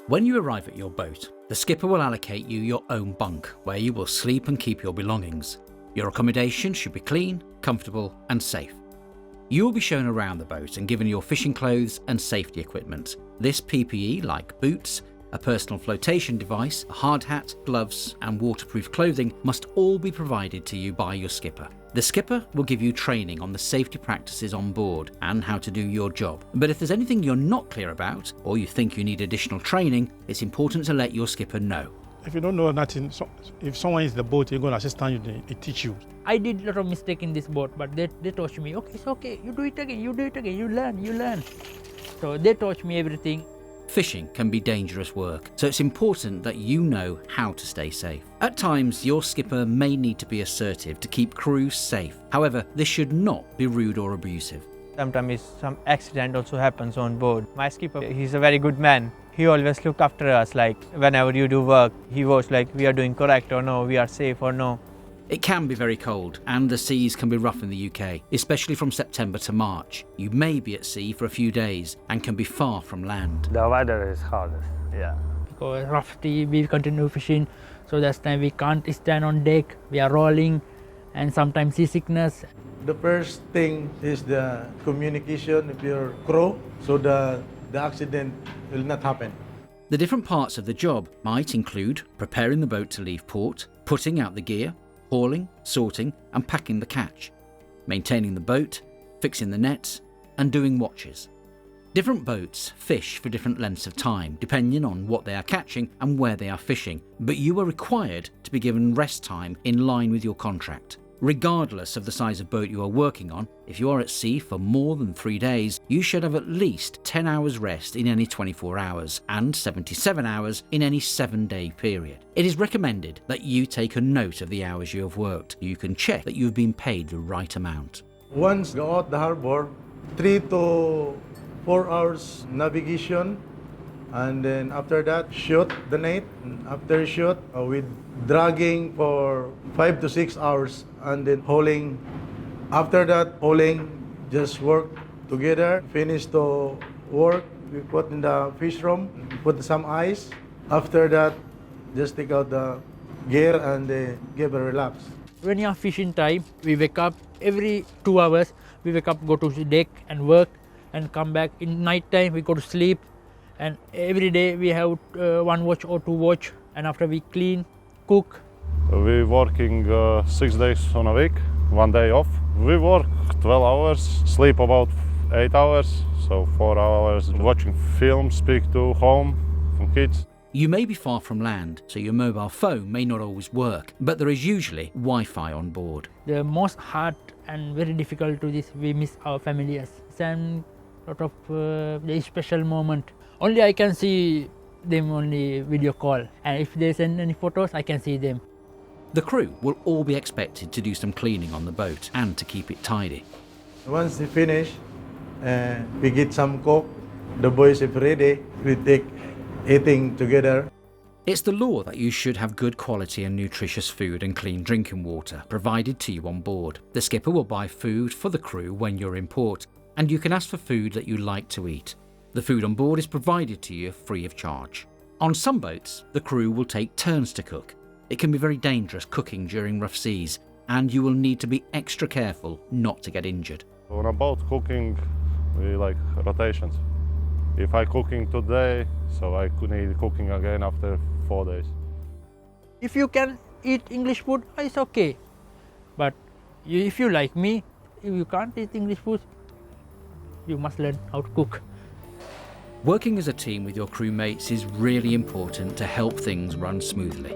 When you arrive at your boat, the skipper will allocate you your own bunk where you will sleep and keep your belongings. Your accommodation should be clean, comfortable and safe. You will be shown around the boat and given your fishing clothes and safety equipment. This PPE, like boots, a personal flotation device, a hard hat, gloves and waterproof clothing must all be provided to you by your skipper. The skipper will give you training on the safety practices on board and how to do your job. But if there's anything you're not clear about or you think you need additional training, it's important to let your skipper know. If you don't know nothing, if someone is in the boat, you're going to assistant you, they teach you. I did a lot of mistake in this boat, but they taught me, okay, it's okay, you do it again, you learn. So they taught me everything. Fishing can be dangerous work, so it's important that you know how to stay safe. At times, your skipper may need to be assertive to keep crews safe. However, this should not be rude or abusive. Sometimes some accident also happens on board. My skipper, he's a very good man. He always looked after us, like whenever you do work, he was like, we are doing correct or no, we are safe or no. It can be very cold and the seas can be rough in the UK, especially from September to March. You may be at sea for a few days and can be far from land. The weather is hardest, yeah. Because rough sea, we continue fishing, so that's time we can't stand on deck, we are rolling and sometimes seasickness. The first thing is the communication with your crew so the accident will not happen. The different parts of the job might include preparing the boat to leave port, putting out the gear, hauling, sorting and packing the catch, maintaining the boat, fixing the nets and doing watches. Different boats fish for different lengths of time depending on what they are catching and where they are fishing, but you are required to be given rest time in line with your contract. Regardless of the size of boat you are working on, if you are at sea for more than 3 days, you should have at least 10 hours rest in any 24 hours and 77 hours in any 7-day period. It is recommended that you take a note of the hours you have worked. You can check that you have been paid the right amount. Once go out the harbor, 3 to 4 hours navigation, and then after that shoot the net. After shoot with dragging for 5 to 6 hours and then hauling. After that hauling, just work together, finish the work, we put in the fish room, put some ice. After that, just take out the gear and give a relax. When you are fishing time, we wake up every 2 hours, we wake up, go to the deck and work and come back. In night time, we go to sleep. And every day we have 1 watch or 2 watch, and after we clean, cook. We working 6 days on a week, 1 day off. We work 12 hours, sleep about 8 hours, so 4 hours watching film, speak to home from kids. You may be far from land, so your mobile phone may not always work, but there is usually Wi-Fi on board. The most hard and very difficult to this, we miss our families. And lot of the special moment. Only I can see them only video call, and if they send any photos, I can see them. The crew will all be expected to do some cleaning on the boat and to keep it tidy. Once they finish, we get some cook. The boys if ready, we take eating together. It's the law that you should have good quality and nutritious food and clean drinking water provided to you on board. The skipper will buy food for the crew when you're in port, and you can ask for food that you like to eat. The food on board is provided to you free of charge. On some boats, the crew will take turns to cook. It can be very dangerous cooking during rough seas, and you will need to be extra careful not to get injured. On a boat cooking, we like rotations. If I cooking today, so I could need cooking again after 4 days. If you can eat English food, it's okay. But if you like me, if you can't eat English food, you must learn how to cook. Working as a team with your crewmates is really important to help things run smoothly.